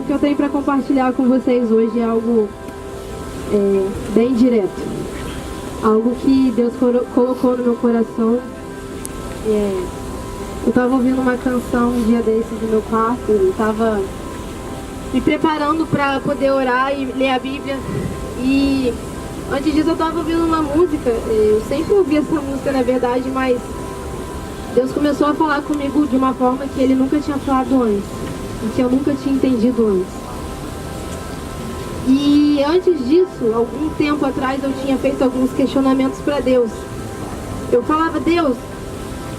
que eu tenho para compartilhar com vocês hoje é algo bem direto. Algo que Deus colocou no meu coração. Eu estava ouvindo uma canção um dia desses no meu quarto. Eu estava me preparando para poder orar e ler a Bíblia. E antes disso eu estava ouvindo uma música. Eu sempre ouvi essa música, na verdade, mas Deus começou a falar comigo de uma forma que Ele nunca tinha falado antes, e que eu nunca tinha entendido antes. E antes disso, algum tempo atrás, eu tinha feito alguns questionamentos para Deus. Eu falava: Deus,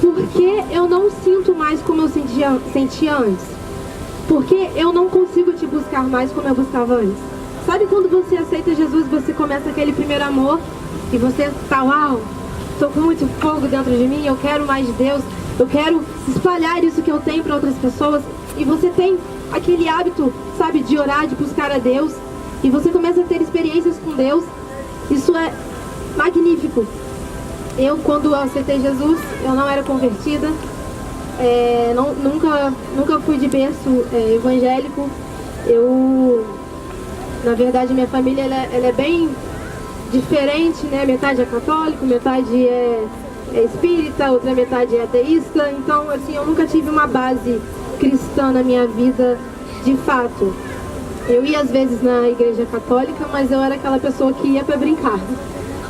por que eu não sinto mais como eu sentia antes? Por que eu não consigo te buscar mais como eu buscava antes? Sabe quando você aceita Jesus, você começa aquele primeiro amor e você tá, uau, estou com muito fogo dentro de mim, eu quero mais de Deus, eu quero espalhar isso que eu tenho para outras pessoas. E você tem aquele hábito, sabe, de orar, de buscar a Deus, e você começa a ter experiências com Deus. Isso é magnífico. Eu, quando aceitei Jesus, eu não era convertida, nunca fui de berço evangélico. Na verdade, minha família ela é bem diferente, né? Metade é católico, metade é espírita, outra metade é ateísta. Então, assim, eu nunca tive uma base cristã na minha vida, de fato. Eu ia às vezes na igreja católica, mas eu era aquela pessoa que ia para brincar,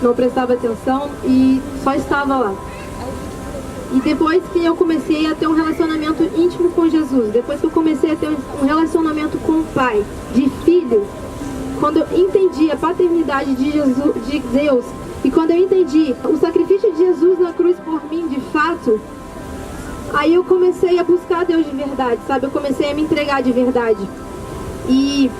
não prestava atenção e só estava lá. E depois que eu comecei a ter um relacionamento íntimo com Jesus, depois que eu comecei a ter um relacionamento com o Pai, de filho, quando eu entendi a paternidade de Jesus, de Deus, e quando eu entendi o sacrifício de Jesus na cruz por mim, de fato, aí eu comecei a buscar Deus de verdade, sabe? Eu comecei a me entregar de verdade. E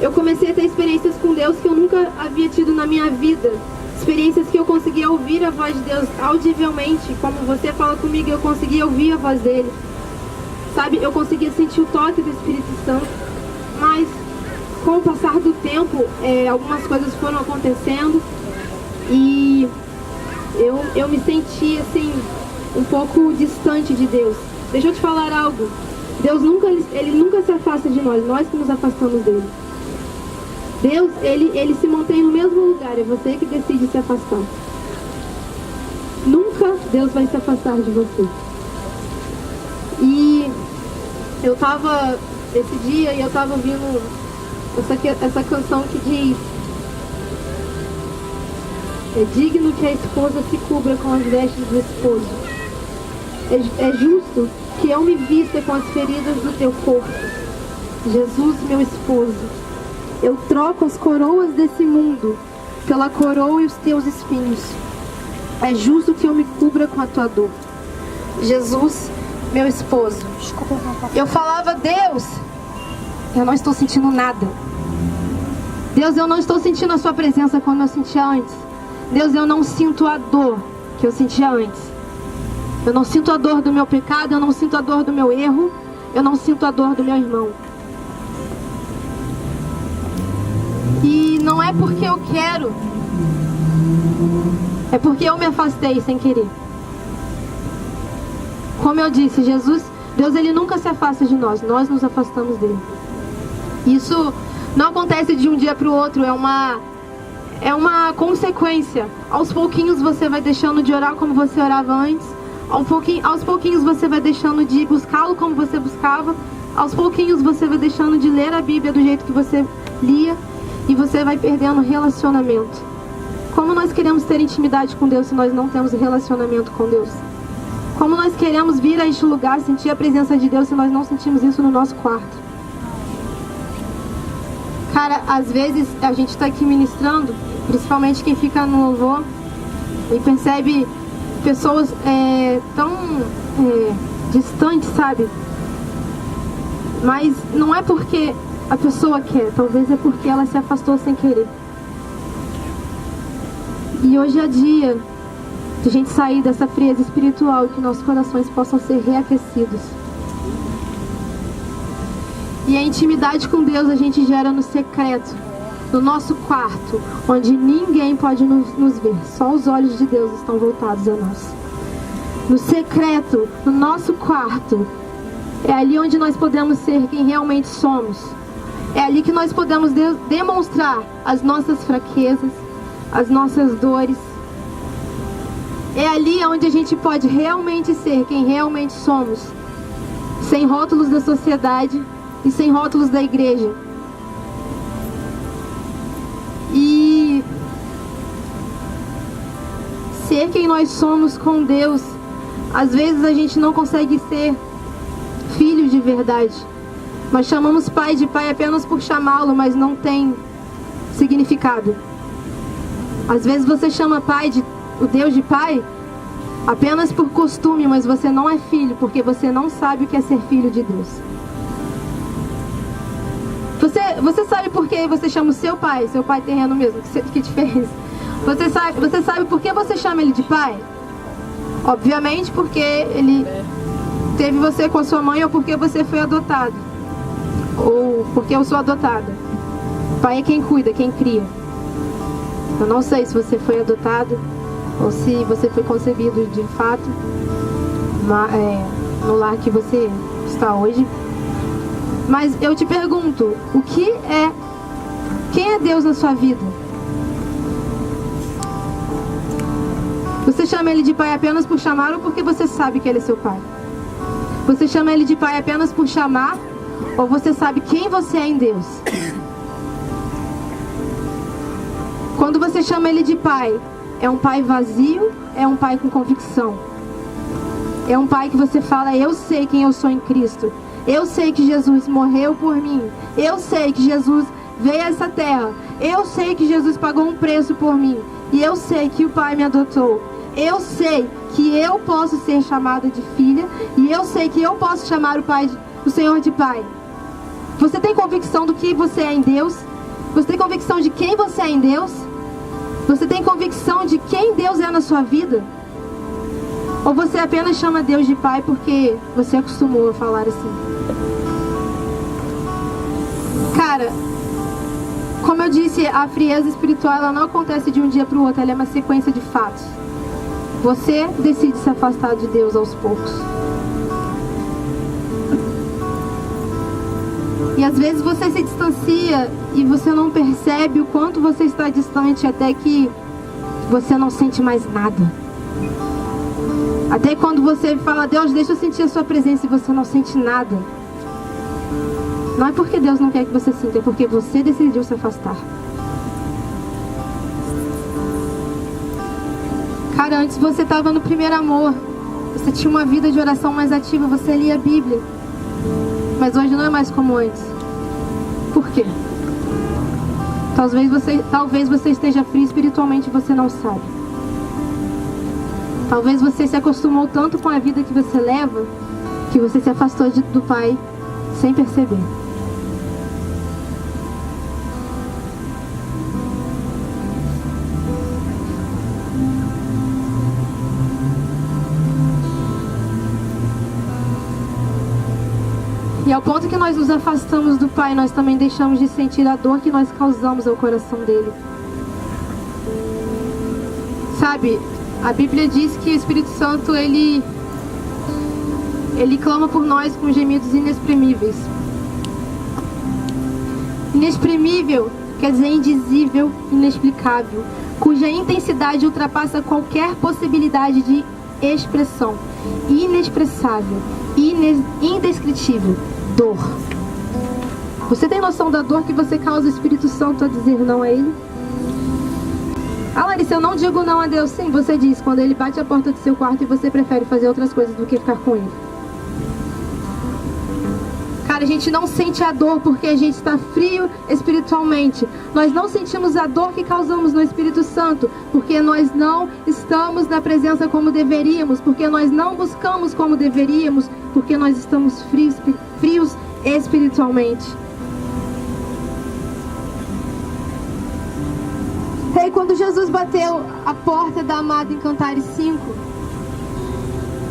eu comecei a ter experiências com Deus que eu nunca havia tido na minha vida. Experiências que eu conseguia ouvir a voz de Deus audivelmente, como você fala comigo, eu conseguia ouvir a voz dele. Sabe? Eu conseguia sentir o toque do Espírito Santo. Mas com o passar do tempo, algumas coisas foram acontecendo e eu me senti assim, um pouco distante de Deus. Deixa eu te falar algo. Deus ele nunca se afasta de nós que nos afastamos dele. Deus, ele se mantém no mesmo lugar, é você que decide se afastar. Nunca Deus vai se afastar de você. E eu tava, esse dia, e eu tava ouvindo essa canção que diz: é digno que a esposa se cubra com as vestes do esposo. É justo que eu me vista com as feridas do teu corpo. Jesus, meu esposo, eu troco as coroas desse mundo pela coroa e os teus espinhos. É justo que eu me cubra com a tua dor. Jesus, meu esposo. Eu falava: Deus, eu não estou sentindo nada. Deus, eu não estou sentindo a sua presença como eu sentia antes. Deus, eu não sinto a dor que eu sentia antes. Eu não sinto a dor do meu pecado, eu não sinto a dor do meu erro, eu não sinto a dor do meu irmão. E não é porque eu quero, é porque eu me afastei sem querer. Como eu disse, Deus, ele nunca se afasta de nós nos afastamos dele. Isso não acontece de um dia para o outro, é uma consequência. Aos pouquinhos você vai deixando de orar como você orava antes. Aos pouquinhos você vai deixando de buscá-lo como você buscava. Aos pouquinhos você vai deixando de ler a Bíblia do jeito que você lia. E você vai perdendo relacionamento. Como nós queremos ter intimidade com Deus se nós não temos relacionamento com Deus? Como nós queremos vir a este lugar, sentir a presença de Deus se nós não sentimos isso no nosso quarto? Cara, às vezes a gente está aqui ministrando, principalmente quem fica no louvor, e percebe pessoas tão distantes, sabe? Mas não é porque a pessoa quer, talvez é porque ela se afastou sem querer. E hoje é dia de a gente sair dessa frieza espiritual e que nossos corações possam ser reaquecidos. E a intimidade com Deus a gente gera no secreto, no nosso quarto, onde ninguém pode nos ver. Só os olhos de Deus estão voltados a nós. No secreto, no nosso quarto, é ali onde nós podemos ser quem realmente somos. É ali que nós podemos demonstrar as nossas fraquezas, as nossas dores. É ali onde a gente pode realmente ser quem realmente somos, sem rótulos da sociedade e sem rótulos da igreja. E ser quem nós somos com Deus, às vezes a gente não consegue ser filho de verdade. Nós chamamos pai de pai apenas por chamá-lo, mas não tem significado. Às vezes você chama pai de o Deus de pai apenas por costume, mas você não é filho, porque você não sabe o que é ser filho de Deus. Você sabe por que você chama o seu pai terreno mesmo? Que diferença? Você sabe por que você chama ele de pai? Obviamente porque ele teve você com a sua mãe, ou porque você foi adotado, ou porque eu sou adotada. Pai é quem cuida, quem cria. Eu não sei se você foi adotado ou se você foi concebido de fato no lar que você está hoje. Mas eu te pergunto, quem é Deus na sua vida? Você chama ele de pai apenas por chamar, ou porque você sabe que ele é seu pai? Você chama ele de pai apenas por chamar, ou você sabe quem você é em Deus? Quando você chama ele de pai, é um pai vazio? É um pai com convicção? É um pai que você fala: eu sei quem eu sou em Cristo. Eu sei que Jesus morreu por mim. Eu sei que Jesus veio a essa terra. Eu sei que Jesus pagou um preço por mim. E eu sei que o pai me adotou. Eu sei que eu posso ser chamada de filha. E eu sei que eu posso chamar o Senhor de pai. Você tem convicção do que você é em Deus? Você tem convicção de quem você é em Deus? Você tem convicção de quem Deus é na sua vida? Ou você apenas chama Deus de pai porque você acostumou a falar assim? Cara, como eu disse, a frieza espiritual ela não acontece de um dia para o outro, ela é uma sequência de fatos. Você decide se afastar de Deus aos poucos. E às vezes você se distancia e você não percebe o quanto você está distante, até que você não sente mais nada. Até quando você fala: Deus, deixa eu sentir a sua presença, e você não sente nada. Não é porque Deus não quer que você sinta, é porque você decidiu se afastar. Cara, antes você estava no primeiro amor. Você tinha uma vida de oração mais ativa, você lia a Bíblia. Mas hoje não é mais como antes. Por quê? Talvez você esteja frio espiritualmente e você não sabe. Talvez você se acostumou tanto com a vida que você leva, que você se afastou do Pai sem perceber. E ao ponto que nós nos afastamos do Pai, nós também deixamos de sentir a dor que nós causamos ao coração dele. Sabe, a Bíblia diz que o Espírito Santo, ele clama por nós com gemidos inexprimíveis. Inexprimível quer dizer indizível, inexplicável, cuja intensidade ultrapassa qualquer possibilidade de expressão. Inexpressável, indescritível, dor. Você tem noção da dor que você causa ao Espírito Santo a dizer não a ele? Ah, Larissa, eu não digo não a Deus. Sim, você diz quando ele bate a porta do seu quarto e você prefere fazer outras coisas do que ficar com ele. Cara, a gente não sente a dor porque a gente está frio espiritualmente. Nós não sentimos a dor que causamos no Espírito Santo porque nós não estamos na presença como deveríamos, porque nós não buscamos como deveríamos, porque nós estamos frios espiritualmente. E quando Jesus bateu a porta da amada em Cantares 5,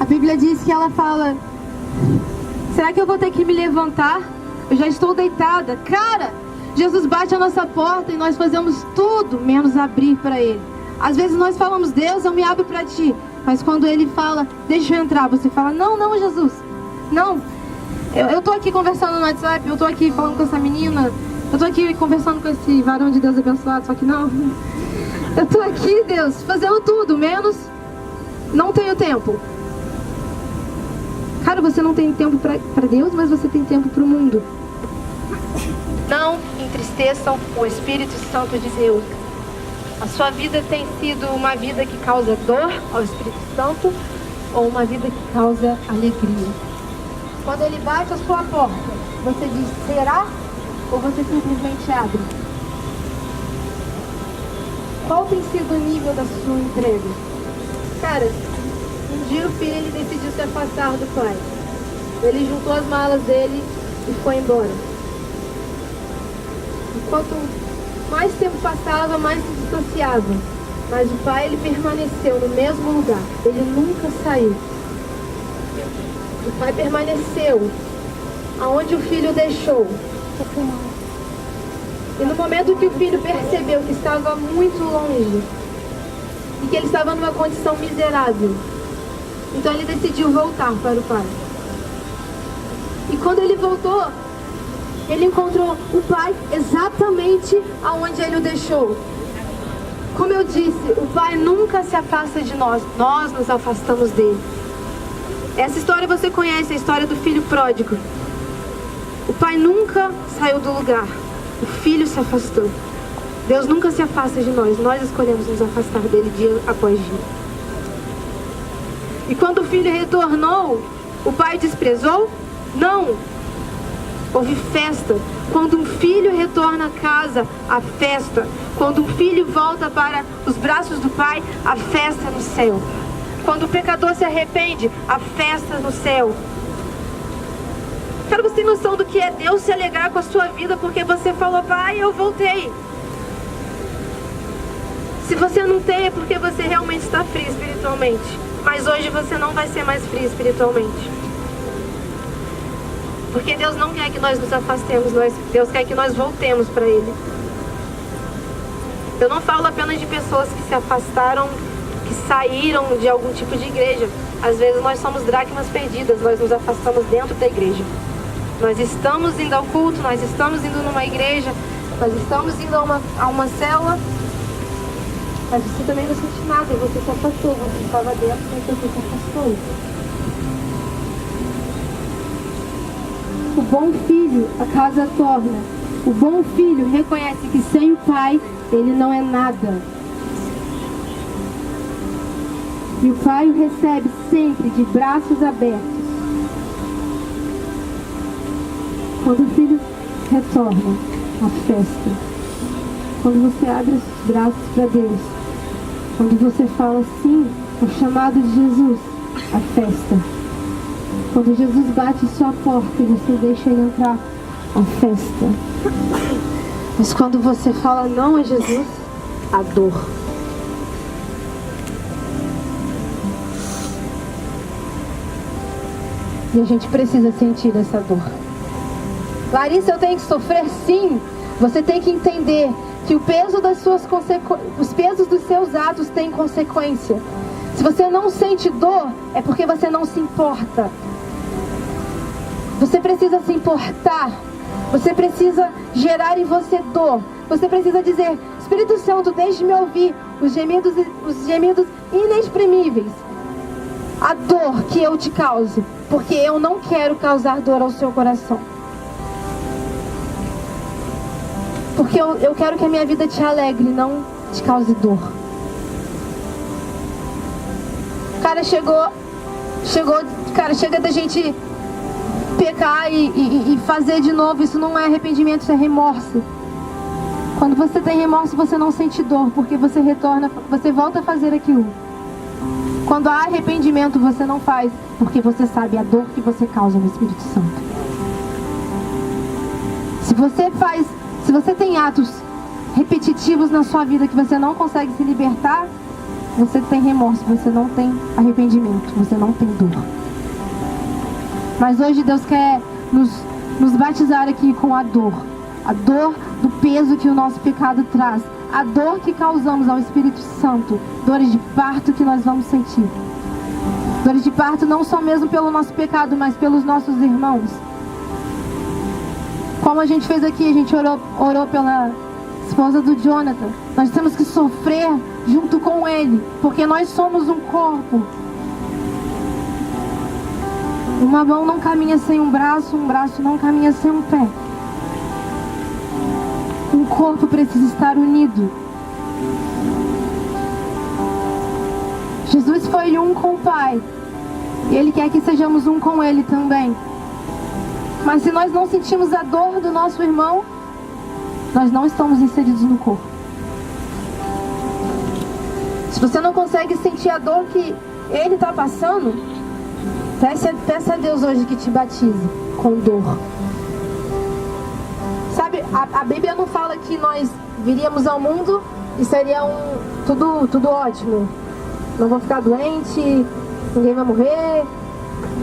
a Bíblia diz que ela fala: será que eu vou ter que me levantar? Eu já estou deitada. Cara, Jesus bate a nossa porta e nós fazemos tudo menos abrir para Ele. Às vezes nós falamos: Deus, eu me abro para Ti. Mas quando Ele fala: deixa eu entrar, você fala: não, não, Jesus, não. Eu tô aqui conversando no WhatsApp, eu tô aqui falando com essa menina, Eu tô aqui conversando com esse varão de Deus abençoado, só que não. Eu tô aqui, Deus, fazendo tudo, menos não tenho tempo. Cara, você não tem tempo pra Deus, mas você tem tempo pro mundo. Não entristeçam o Espírito Santo de Deus. A sua vida tem sido uma vida que causa dor ao Espírito Santo ou uma vida que causa alegria? Quando ele bate a sua porta, você diz, será? Ou você simplesmente abre? Qual tem sido o nível da sua entrega? Cara, um dia o filho ele decidiu se afastar do pai. Ele juntou as malas dele e foi embora. Enquanto mais tempo passava, mais se distanciava. Mas o pai ele permaneceu no mesmo lugar. Ele nunca saiu. O pai permaneceu aonde o filho deixou. E no momento que o filho percebeu que estava muito longe e que ele estava numa condição miserável, então ele decidiu voltar para o pai. E quando ele voltou, ele encontrou o pai exatamente aonde ele o deixou. Como eu disse, o pai nunca se afasta de nós, nós nos afastamos dele. Essa história você conhece, a história do filho pródigo. O pai nunca saiu do lugar, o filho se afastou. Deus nunca se afasta de nós, nós escolhemos nos afastar dele dia após dia. E quando o filho retornou, o pai desprezou? Não! Houve festa. Quando um filho retorna a casa, a festa. Quando um filho volta para os braços do pai, a festa no céu. Quando o pecador se arrepende, a festa no céu. Cara, você tem noção do que é Deus se alegrar com a sua vida porque você falou, pai, eu voltei. Se você não tem, é porque você realmente está frio espiritualmente. Mas hoje você não vai ser mais frio espiritualmente. Porque Deus não quer que nós nos afastemos, Deus quer que nós voltemos para Ele. Eu não falo apenas de pessoas que se afastaram, que saíram de algum tipo de igreja. Às vezes nós somos dracmas perdidas, nós nos afastamos dentro da igreja. Nós estamos indo ao culto, nós estamos indo numa igreja, nós estamos indo a uma célula, mas você também não sente nada, e você se afastou, você estava dentro, mas você se afastou. O bom filho a casa torna. O bom filho reconhece que sem o pai, ele não é nada. E o pai o recebe sempre de braços abertos. Quando o filho retorna à festa, quando você abre os braços para Deus, quando você fala sim ao chamado de Jesus, a festa. Quando Jesus bate em sua porta e você deixa ele entrar, a festa. Mas quando você fala não a Jesus, a dor. E a gente precisa sentir essa dor. Larissa, eu tenho que sofrer? Sim. Você tem que entender que o peso das suas os pesos dos seus atos têm consequência. Se você não sente dor, é porque você não se importa. Você precisa se importar. Você precisa gerar em você dor. Você precisa dizer, Espírito Santo, deixe-me ouvir os gemidos inexprimíveis. A dor que eu te causo. Porque eu não quero causar dor ao seu coração. Porque eu quero que a minha vida te alegre, não te cause dor. Cara, chega da gente pecar e fazer de novo. Isso não é arrependimento, isso é remorso. Quando você tem remorso, você não sente dor, porque você retorna, você volta a fazer aquilo. Quando há arrependimento, você não faz, porque você sabe a dor que você causa no Espírito Santo. Se você tem atos repetitivos na sua vida que você não consegue se libertar, você tem remorso, você não tem arrependimento, você não tem dor. Mas hoje Deus quer nos batizar aqui com a dor do peso que o nosso pecado traz, a dor que causamos ao Espírito Santo, dores de parto que nós vamos sentir. Dores de parto não só mesmo pelo nosso pecado, mas pelos nossos irmãos. Como a gente fez aqui, a gente orou pela esposa do Jonathan. Nós temos que sofrer junto com ele, porque nós somos um corpo. Uma mão não caminha sem um braço não caminha sem um pé. Um corpo precisa estar unido. Jesus foi um com o Pai, e Ele quer que sejamos um com Ele também. Mas se nós não sentimos a dor do nosso irmão, nós não estamos inseridos no corpo. Se você não consegue sentir a dor que ele está passando, peça a Deus hoje que te batize com dor. Sabe, a Bíblia não fala que nós viríamos ao mundo e seria tudo ótimo. Não vou ficar doente, ninguém vai morrer,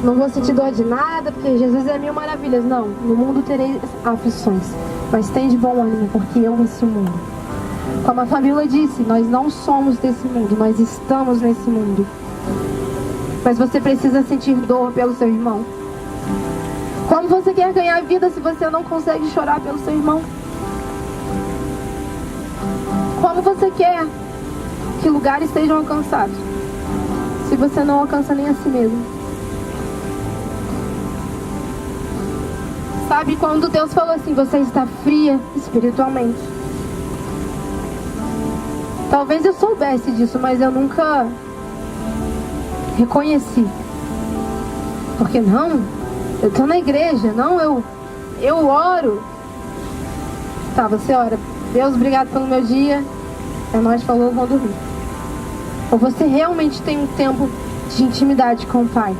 não vou sentir dor de nada, porque Jesus é mil maravilhas. Não, no mundo terei aflições, mas tem de bom ânimo, porque eu venci o mundo. Como a Fabíola disse, nós não somos desse mundo, nós estamos nesse mundo. Mas você precisa sentir dor pelo seu irmão. Como você quer ganhar vida se você não consegue chorar pelo seu irmão? Como você quer que lugares sejam alcançados se você não alcança nem a si mesmo? Sabe, quando Deus falou assim, você está fria espiritualmente. Talvez eu soubesse disso, mas eu nunca reconheci. Porque não, eu estou na igreja, não, eu oro. Tá, você ora. Deus, obrigado pelo meu dia. É nóis, falou, vou dormir. Ou você realmente tem um tempo de intimidade com o Pai?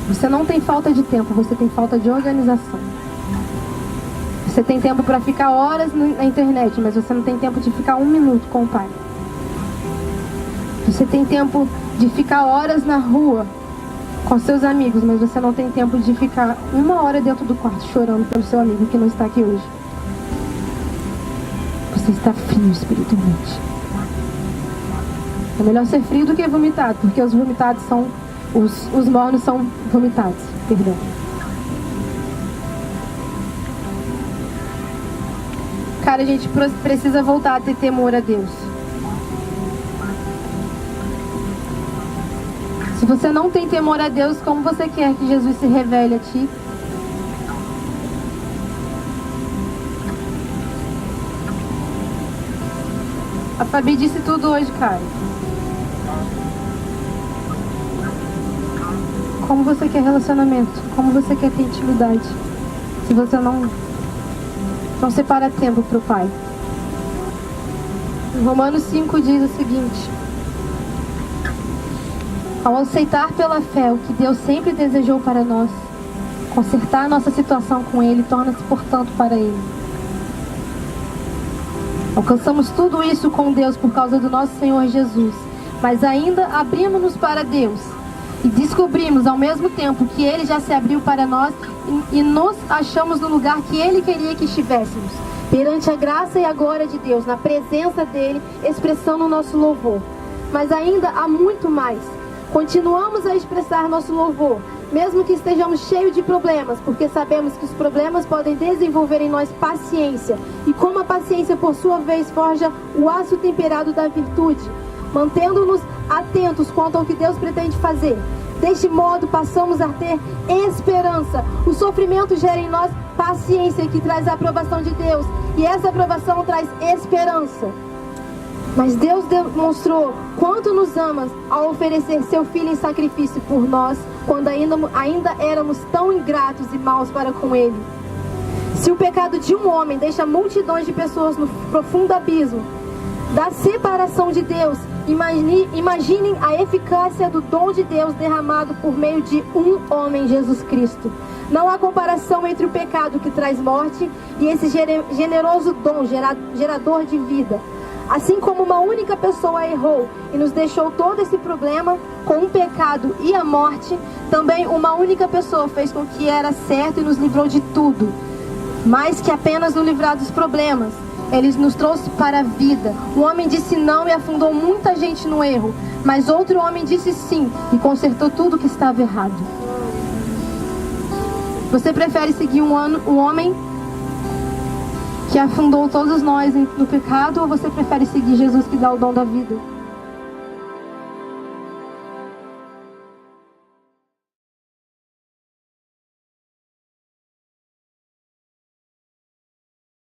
Você não tem falta de tempo, você tem falta de organização. Você tem tempo para ficar horas na internet, mas você não tem tempo de ficar 1 minuto com o Pai. Você tem tempo de ficar horas na rua com seus amigos, mas você não tem tempo de ficar 1 hora dentro do quarto chorando pelo seu amigo que não está aqui hoje. Você está frio espiritualmente. É melhor ser frio do que vomitado, porque os vomitados são... Os mornos são vomitados, perdão. Cara, a gente precisa voltar a ter temor a Deus. Se você não tem temor a Deus, como você quer que Jesus se revele a ti? A Fabi disse tudo hoje, cara. Como você quer relacionamento? Como você quer ter intimidade? Se você não separa tempo para o Pai. Romanos 5 diz o seguinte: ao aceitar pela fé o que Deus sempre desejou para nós, consertar nossa situação com Ele torna-se, portanto, para Ele. Alcançamos tudo isso com Deus por causa do nosso Senhor Jesus, mas ainda abrimos-nos para Deus e descobrimos ao mesmo tempo que Ele já se abriu para nós e nos achamos no lugar que Ele queria que estivéssemos, perante a graça e a glória de Deus, na presença dEle, expressando o nosso louvor. Mas ainda há muito mais. Continuamos a expressar nosso louvor, mesmo que estejamos cheios de problemas, porque sabemos que os problemas podem desenvolver em nós paciência, e como a paciência por sua vez forja o aço temperado da virtude, mantendo-nos atentos quanto ao que Deus pretende fazer. Deste modo passamos a ter esperança. O sofrimento gera em nós paciência, que traz a aprovação de Deus, e essa aprovação traz esperança. Mas Deus demonstrou quanto nos ama ao oferecer seu Filho em sacrifício por nós, quando ainda éramos tão ingratos e maus para com Ele. Se o pecado de um homem deixa multidões de pessoas no profundo abismo da separação de Deus, imaginem a eficácia do dom de Deus derramado por meio de um homem, Jesus Cristo. Não há comparação entre o pecado que traz morte e esse generoso dom gerador de vida. Assim como uma única pessoa errou e nos deixou todo esse problema com o pecado e a morte, também uma única pessoa fez com que era certo e nos livrou de tudo. Mais que apenas nos livrar dos problemas, Ele nos trouxe para a vida. Um homem disse não e afundou muita gente no erro, mas outro homem disse sim e consertou tudo que estava errado. Você prefere seguir um homem que afundou todos nós no pecado, ou você prefere seguir Jesus que dá o dom da vida?